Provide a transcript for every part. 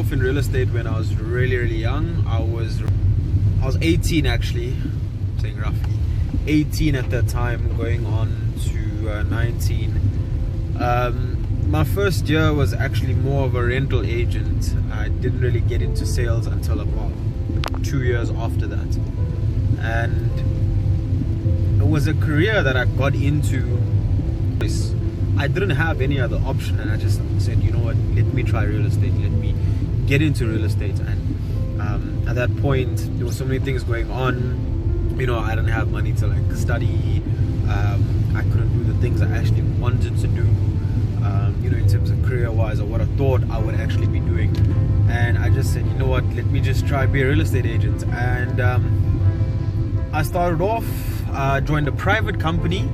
off in real estate when I was really young. I was 18 actually, I'm saying roughly 18 at that time, going on to 19. My first year was actually more of a rental agent. I didn't really get into sales until about 2 years after that, and it was a career that I got into. I didn't have any other option, and I just said, you know what, let me try real estate, let me get into real estate. And at that point there were so many things going on. You know, I didn't have money to like study. I couldn't do the things I actually wanted to do, you know, in terms of career wise, or what I thought I would actually be doing. And I just said, you know what, let me just try be a real estate agent. And I started off, joined a private company,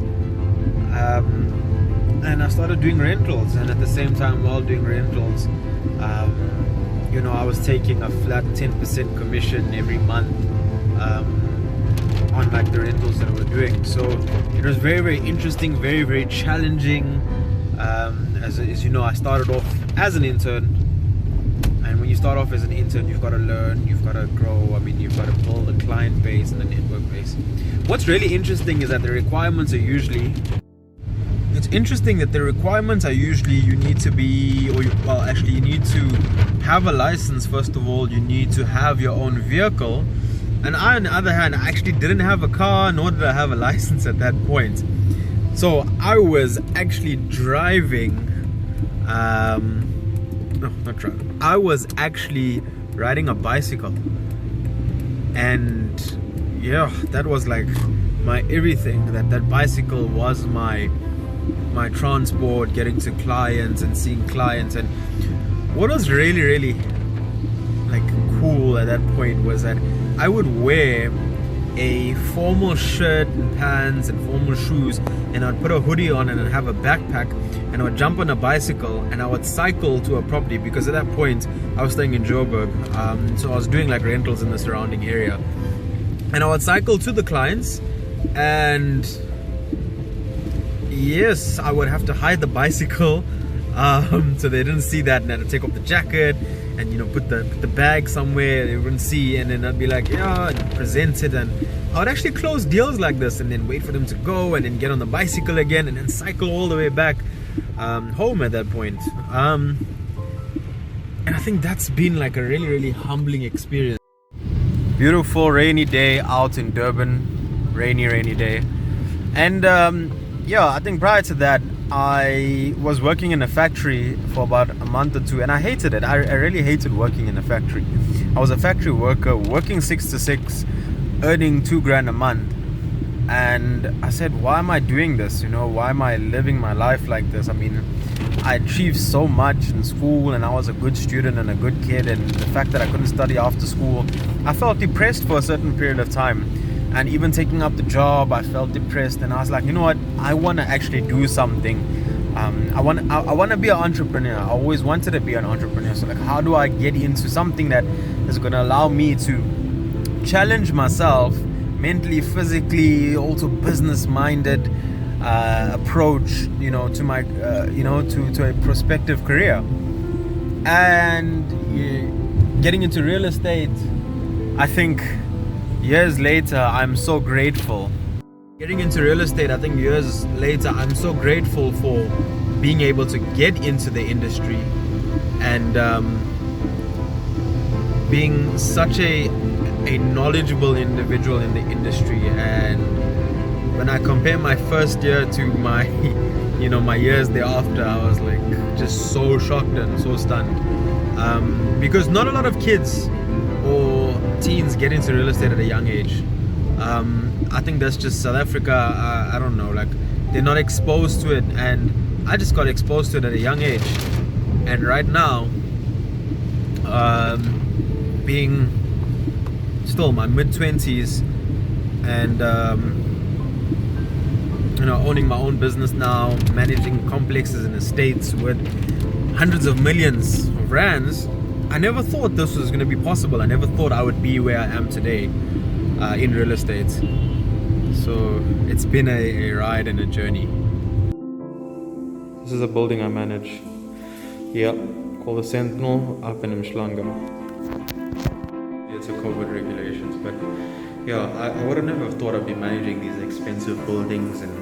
and I started doing rentals. And at the same time, while doing rentals, you know, I was taking a flat 10% commission every month on like the rentals that I was doing. So it was very interesting, very challenging. As you know, I started off as an intern, and when you start off as an intern, you've got to learn, you've got to grow. I mean, you've got to build a client base and a network base. What's really interesting is that the requirements are usually, it's interesting that the requirements are usually you need to be, well actually you need to have a license first of all, you need to have your own vehicle. And I, on the other hand, I actually didn't have a car, nor did I have a license at that point. So I was actually driving, no, not driving, I was actually riding a bicycle. And yeah, that was like my everything. That bicycle was my transport, getting to clients and seeing clients. And what was really like cool at that point was that I would wear a formal shirt and pants and formal shoes, and I'd put a hoodie on and I'd have a backpack, and I would jump on a bicycle and I would cycle to a property, because at that point I was staying in Joburg, so I was doing like rentals in the surrounding area, and I would cycle to the clients. And yes, I would have to hide the bicycle, so they didn't see that, and I had to take off the jacket and, you know, put the bag somewhere they wouldn't see, and then I'd be like, yeah, and present it. And I would actually close deals like this and then wait for them to go, and then get on the bicycle again and then cycle all the way back home at that point. And I think that's been like a really humbling experience. Beautiful rainy day out in Durban, rainy day. And yeah, I think prior to that I was working in a factory for about a month or two, and I hated it. I really hated working in a factory. I was a factory worker, working 6 to 6, earning 2 grand a month. And I said, why am I doing this? You know, why am I living my life like this? I mean, I achieved so much in school, and I was a good student and a good kid, and the fact that I couldn't study after school, I felt depressed for a certain period of time. And even taking up the job, I felt depressed, and I was like, you know what, I want to actually do something. I want to be an entrepreneur. I always wanted to be an entrepreneur. So like, how do I get into something that is going to allow me to challenge myself mentally, physically, also business-minded approach, you know, to my, you know, to a prospective career. And getting into real estate, I think years later, I'm so grateful. Getting into real estate, I think years later, I'm so grateful for being able to get into the industry and being such a knowledgeable individual in the industry. And when I compare my first year to my, you know, my years thereafter, I was like just so shocked and so stunned, because not a lot of kids or teens get into real estate at a young age. I think that's just South Africa. I don't know, like they're not exposed to it, and I just got exposed to it at a young age. And right now, being still my mid-20s, and you know, owning my own business now, managing complexes and estates with hundreds of millions of rands, I never thought this was going to be possible. I never thought I would be where I am today in real estate. So it's been a ride and a journey. This is a building I manage. Yeah, called the Sentinel up in Mshlanga. It's a COVID regulations, but yeah, I would have never thought I'd be managing these expensive buildings and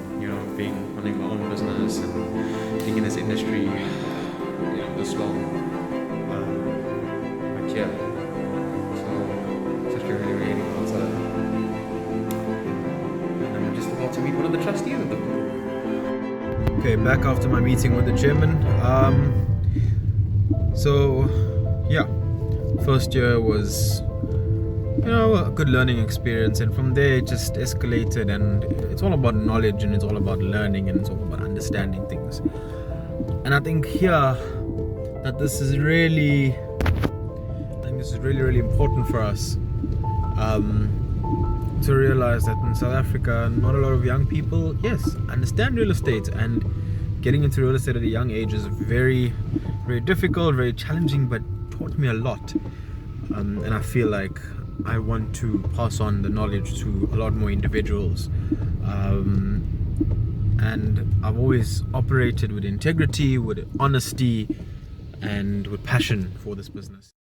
running my own business and being in this industry this long. But yeah, so it's actually really raining outside, and I'm just about to meet one of the trustees of the board. Okay, back after my meeting with the chairman. So yeah, first year was a good learning experience, and from there it just escalated, and it's all about knowledge, and it's all about learning, and it's all about understanding things. And I think here that this is really important for us to realize that in South Africa, not a lot of young people, yes, understand real estate, and getting into real estate at a young age is very, very difficult, very challenging, but taught me a lot. And I feel like I want to pass on the knowledge to a lot more individuals. And I've always operated with integrity, with honesty, and with passion for this business.